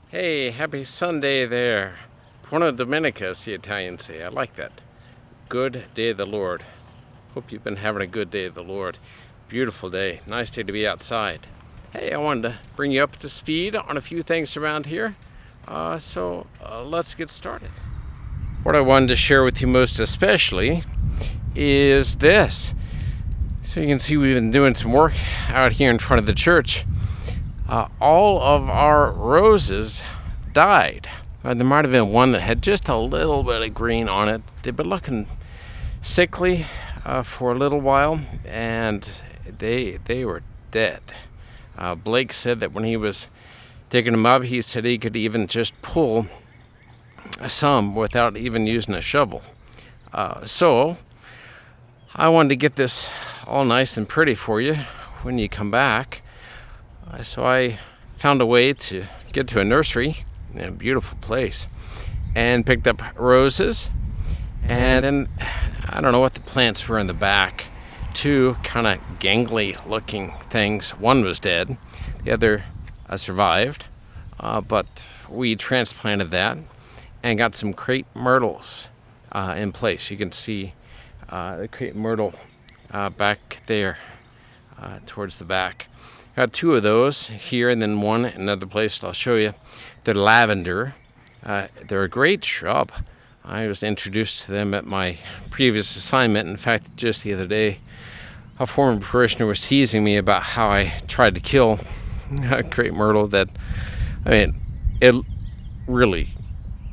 Hey, happy Sunday there. Buona Domenica, as the Italians say. I like that. Good day of the Lord. Hope you've been having a good day of the Lord. Beautiful day. Nice day to be outside. Hey, I wanted to bring you up to speed on a few things around here. So let's get started. What I wanted to share with you most especially is this. So you can see we've been doing some work out here in front of the church. All of our roses died. There might have been one that had just a little bit of green on it. They've been looking sickly for a little while, and they were dead. Blake said that when he was digging them up, he said he could even just pull some without even using a shovel. So I wanted to get this all nice and pretty for you when you come back. So I found a way to get to a nursery, a beautiful place, and picked up roses. And then I don't know what the plants were in the back. Two kind of gangly looking things. One was dead, the other survived, but we transplanted that and got some crepe myrtles in place. You can see the crepe myrtle back there towards the back. Got two of those here and then one in another place I'll show you. They're lavender. They're a great shrub. I was introduced to them at my previous assignment. In fact, just the other day, a former parishioner was teasing me about how I tried to kill a crepe myrtle that, it really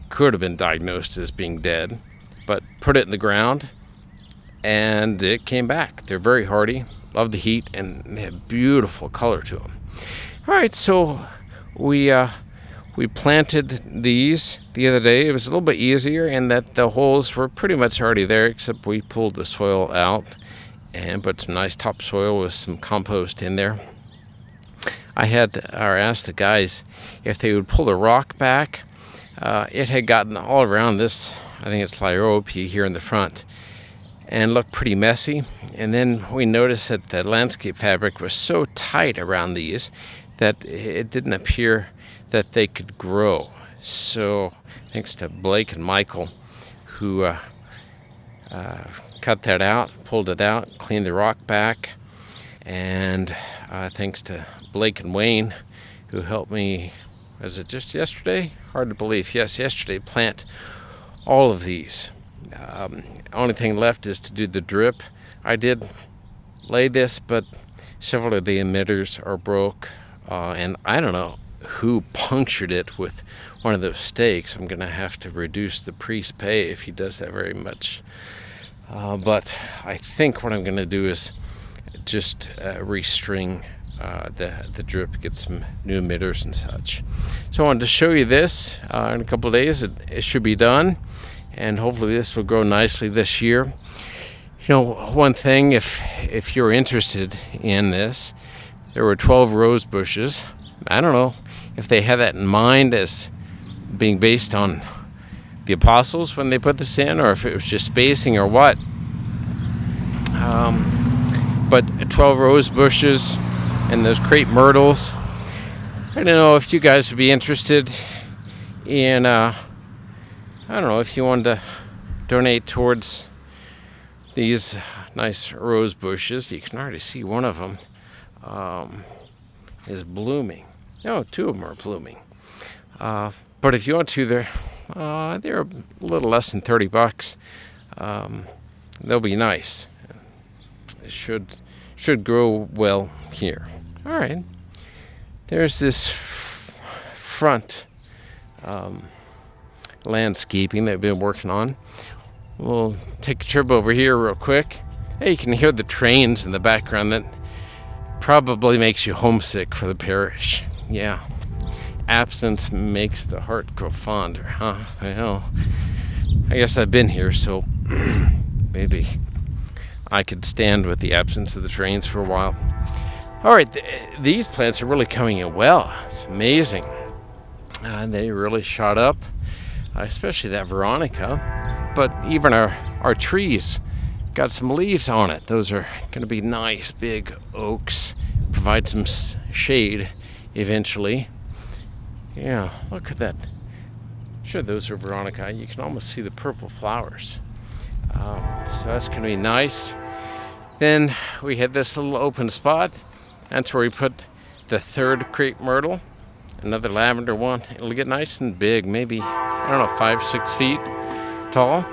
could have been diagnosed as being dead, but put it in the ground and it came back. They're very hardy. Love the heat, and they have beautiful color to them. All right, so we planted these the other day. It was a little bit easier in that the holes were pretty much already there, except we pulled the soil out and put some nice topsoil with some compost in there. I asked the guys if they would pull the rock back. It had gotten all around this, I think it's Liope here in the front, and looked pretty messy. And then we noticed that the landscape fabric was so tight around these that it didn't appear that they could grow. So thanks to Blake and Michael, who cut that out, pulled it out, cleaned the rock back, and thanks to Blake and Wayne, who helped me, was it just yesterday? Hard to believe. Yes, yesterday, plant all of these. Only thing left is to do the drip. I did lay this, but several of the emitters are broke, and I don't know who punctured it with one of those stakes. I'm going to have to reduce the priest pay if he does that very much. But I think what I'm going to do is just restring the drip, get some new emitters and such. So I wanted to show you this. In a couple of days it should be done, and hopefully this will grow nicely this year. You know, one thing, if you're interested in this, there were 12 rose bushes. I don't know if they had that in mind as being based on the apostles when they put this in, or if it was just spacing or what. But 12 rose bushes and those crepe myrtles. I don't know if you guys would be interested in, I don't know, if you wanted to donate towards these nice rose bushes. You can already see one of them is blooming. No, two of them are blooming. But if you want to, they're a little less than $30. They'll be nice. It should grow well here. All right. There's this front landscaping that I've been working on. We'll take a trip over here real quick. Hey, you can hear the trains in the background. That probably makes you homesick for the parish. Yeah. Absence makes the heart grow fonder, huh? Well, I guess I've been here, so maybe I could stand with the absence of the trains for a while. All right, these plants are really coming in well. It's amazing. They really shot up, especially that Veronica. But even our trees got some leaves on it. Those are going to be nice big oaks, provide some shade eventually. Yeah, look at that. Sure, those are Veronica. You can almost see the purple flowers. So that's going to be nice. Then we had this little open spot. That's where we put the third crepe myrtle, another lavender one. It'll get nice and big, maybe, I don't know, 5-6 feet tall.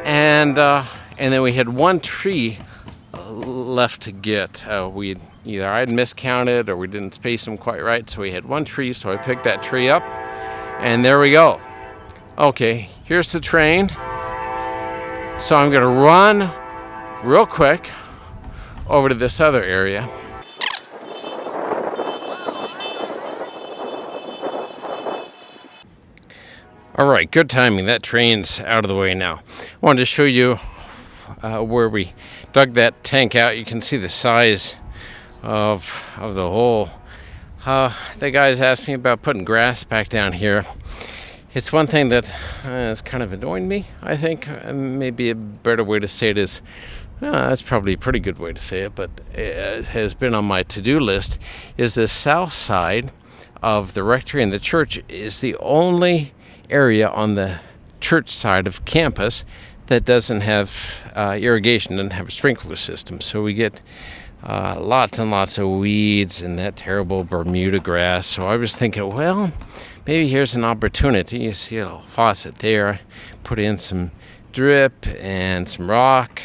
And then we had one tree left to get. I'd miscounted or we didn't space them quite right, so we had one tree, so I picked that tree up, and there we go. Okay, here's the train. So I'm gonna run real quick over to this other area. All right, good timing. That train's out of the way now. I wanted to show you where we dug that tank out. You can see the size of the hole. The guys asked me about putting grass back down here. It's one thing that has kind of annoyed me, I think. Maybe a better way to say it is, that's probably a pretty good way to say it, but it has been on my to-do list, is the south side of the rectory and the church is the only area on the church side of campus that doesn't have irrigation, doesn't have a sprinkler system. So we get lots and lots of weeds and that terrible Bermuda grass. So I was thinking, well, maybe here's an opportunity. You see a little faucet there. Put in some drip and some rock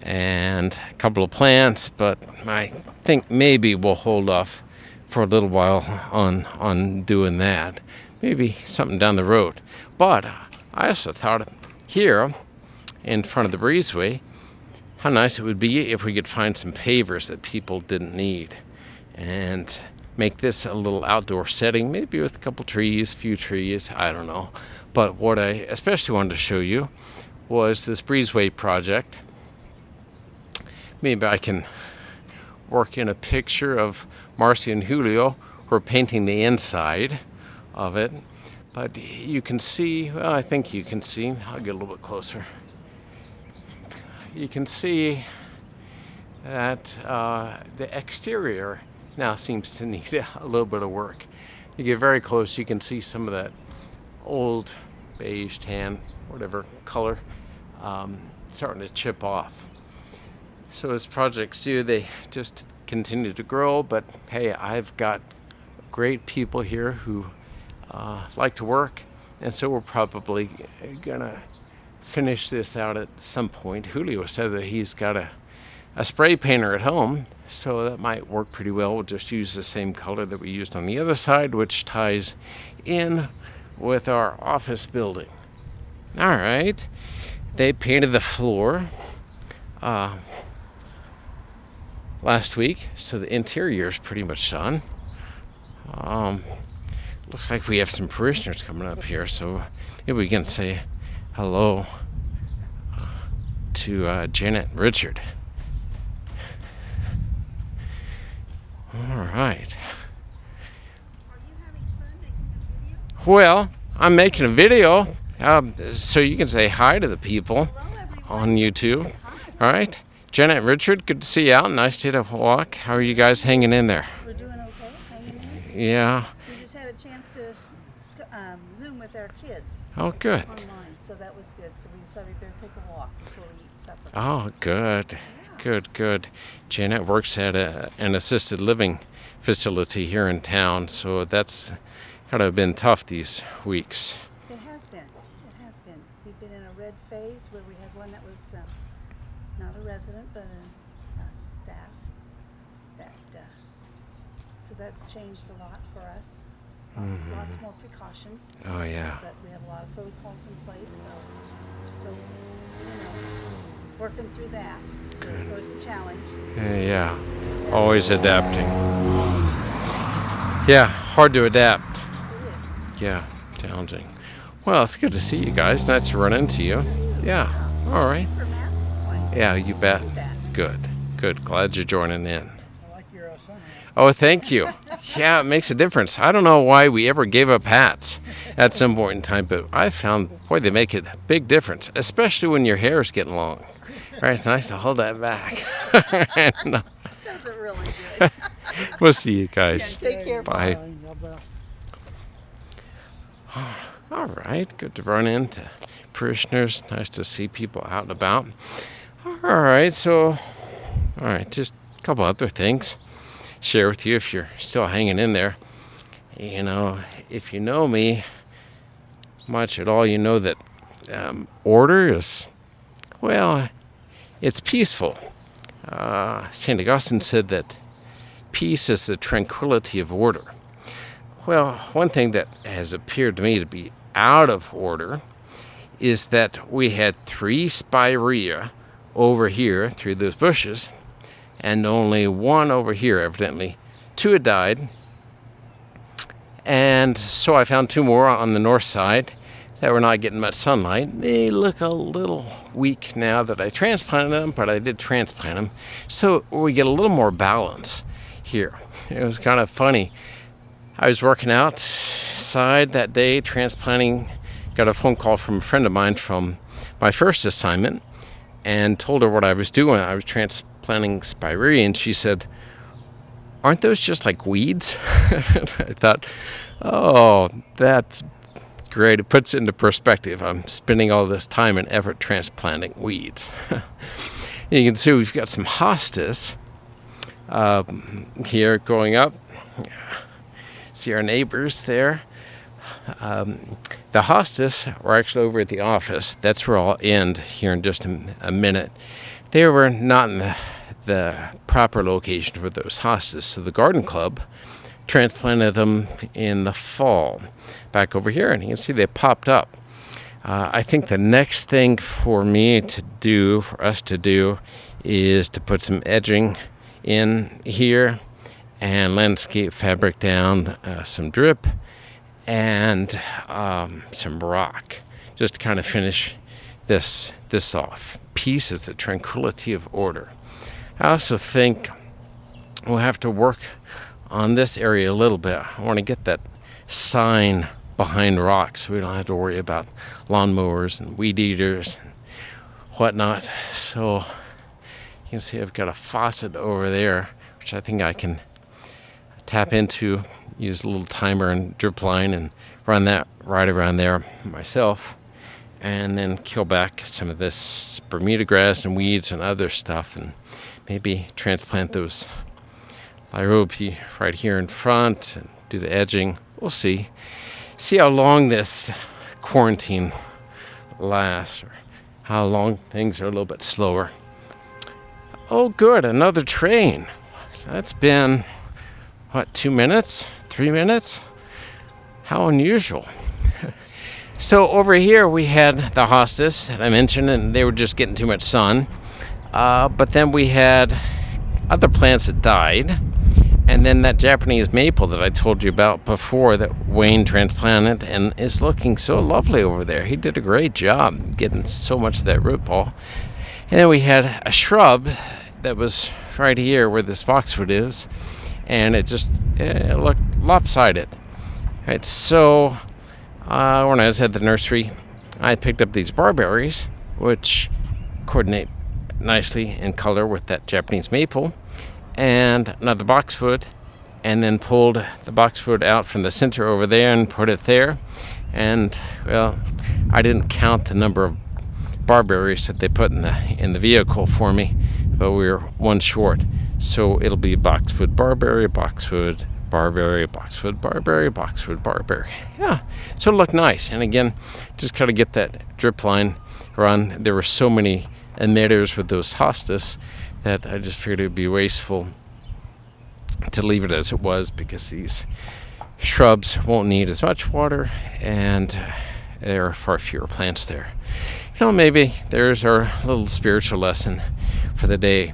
and a couple of plants, but I think maybe we'll hold off for a little while on doing that. Maybe something down the road. But I also thought here in front of the breezeway, how nice it would be if we could find some pavers that people didn't need and make this a little outdoor setting, maybe with a couple trees, few trees, I don't know. But what I especially wanted to show you was this breezeway project. Maybe I can work in a picture of Marcy and Julio who are painting the inside of it. But you can see, well, I think you can see, I'll get a little bit closer. You can see that the exterior now seems to need a little bit of work. You get very close, you can see some of that old beige, tan, whatever color starting to chip off. So as projects do, they just continue to grow, but hey, I've got great people here who like to work, and so we're probably gonna finish this out at some point. Julio said that he's got a spray painter at home, so that might work pretty well. We'll just use the same color that we used on the other side, which ties in with our office building. All right, they painted the floor last week, so the interior is pretty much done. Looks like we have some parishioners coming up here, so maybe we can say hello to Janet and Richard. All right. Are you having fun making a video? Well, I'm making a video, so you can say hi to the people on YouTube. All right. Janet and Richard, good to see you out. Nice to have a walk. How are you guys hanging in there? We're doing okay, hanging in. Yeah. We just had a chance to Zoom with our kids Oh, good. online, so that was good. So we decided we better take a walk before we eat supper. Oh, good. Good. Janet works at an assisted living facility here in town, so that's kind of been tough these weeks. It has been. We've been in a red phase where we had one that was not a resident, but a staff. So that's changed a lot for us. Lots more precautions. Oh, yeah. But we have a lot of protocols in place, so we're still, working through that. So it's always a challenge. Yeah. Always adapting. Yeah, hard to adapt. It is. Yeah, challenging. Well, it's good to see you guys. Nice to run into you. Yeah. All right. For Mass this way. Yeah, you bet. Do that. Good. Glad you're joining in. I like your sun hat. Oh, thank you. Yeah, it makes a difference. I don't know why we ever gave up hats at some point in time, but I found, boy, they make a big difference, especially when your hair is getting long. Right, it's nice to hold that back. And, Does it really good? we'll see you guys. Take care. Bye. God bless. All right, good to run into parishioners. Nice to see people out and about. All right, just a couple other things. Share with you if you're still hanging in there. If you know me much at all, you know that order is, well, it's peaceful. St. Augustine said that peace is the tranquility of order. Well, one thing that has appeared to me to be out of order is that we had 3 spirea over here through those bushes, and only 1 over here, evidently. 2 had died, and so I found 2 more on the north side that were not getting much sunlight. They look a little weak now that I transplanted them, but I did transplant them, so we get a little more balance here. It was kind of funny. I was working outside that day transplanting, got a phone call from a friend of mine from my first assignment, and told her what I was doing. I was transplanting spirea, and she said, "Aren't those just like weeds?" And I thought, oh, that's great. It puts it into perspective. I'm spending all this time and effort transplanting weeds. You can see we've got some hostas here going up. See our neighbors there. The hostas were actually over at the office. That's where I'll end here in just a minute. They were not in the proper location for those hostas, so the garden club transplanted them in the fall back over here, and you can see they popped up. I think the next thing for us to do, is to put some edging in here and landscape fabric down, some drip, and some rock, just to kind of finish this off. Peace is the tranquility of order. I also think we'll have to work on this area a little bit. I want to get that sign behind rocks so we don't have to worry about lawnmowers and weed eaters and whatnot. So you can see I've got a faucet over there, which I think I can tap into, use a little timer and drip line and run that right around there myself, and then kill back some of this Bermuda grass and weeds and other stuff, and maybe transplant those lirobie right here in front and do the edging. We'll see how long this quarantine lasts, or how long things are a little bit slower. Oh good, another train. That's been 2 minutes, 3 minutes? How unusual. So over here we had the hostas that I mentioned, and they were just getting too much sun. But then we had other plants that died, and then that Japanese maple that I told you about before that Wayne transplanted and is looking so lovely over there. He did a great job getting so much of that root ball. And then we had a shrub that was right here where this boxwood is, and it just looked lopsided. Right, so when I was at the nursery, I picked up these barberries, which coordinate nicely in color with that Japanese maple, and another boxwood, and then pulled the boxwood out from the center over there and put it there. And well, I didn't count the number of barberries that they put in the vehicle for me, but we were 1 short. So it'll be boxwood, barberry, boxwood, barberry, boxwood, barberry, boxwood, barberry. Yeah, so it looked nice. And again, just kind of get that drip line run. There were so many emitters with those hostas that I just figured it would be wasteful to leave it as it was, because these shrubs won't need as much water, and there are far fewer plants there. Maybe there's our little spiritual lesson for the day.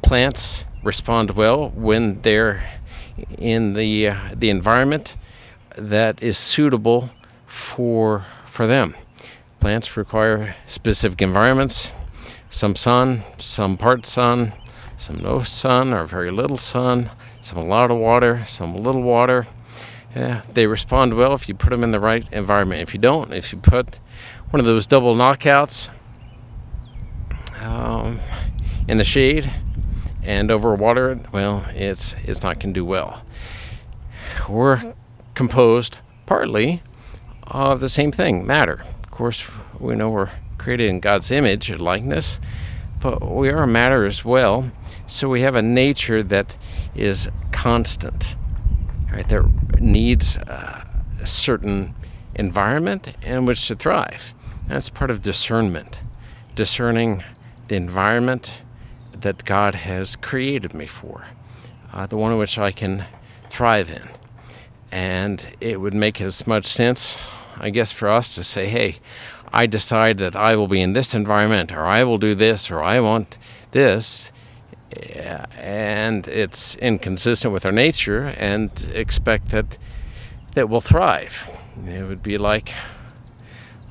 Plants respond well when they're in the environment that is suitable for them. Plants require specific environments, some sun, some part sun, some no sun or very little sun, some a lot of water, some a little water. They respond well if you put them in the right environment. If you don't, if you put one of those double knockouts in the shade and overwater it, well, it's not going to do well. We're composed partly of the same thing, matter. Of course, we know we're created in God's image and likeness, but we are matter as well. So we have a nature that is constant, right? That needs a certain environment in which to thrive. That's part of discernment, discerning the environment that God has created me for, the one in which I can thrive in. And it would make as much sense, I guess, for us to say, hey, I decide that I will be in this environment, or I will do this, or I want this, and it's inconsistent with our nature, and expect that we'll thrive. It would be like,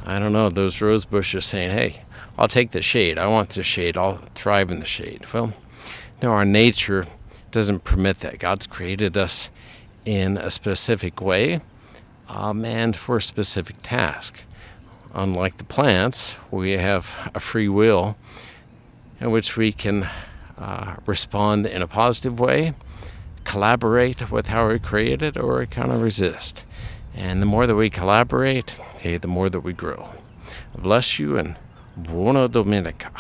I don't know, those rose bushes saying, hey, I'll take the shade. I want the shade. I'll thrive in the shade. Well, no, our nature doesn't permit that. God's created us in a specific way and for a specific task. Unlike the plants, we have a free will in which we can respond in a positive way, collaborate with how we're created, or kind of resist. And the more that we collaborate, the more that we grow. Bless you, and Buona Domenica.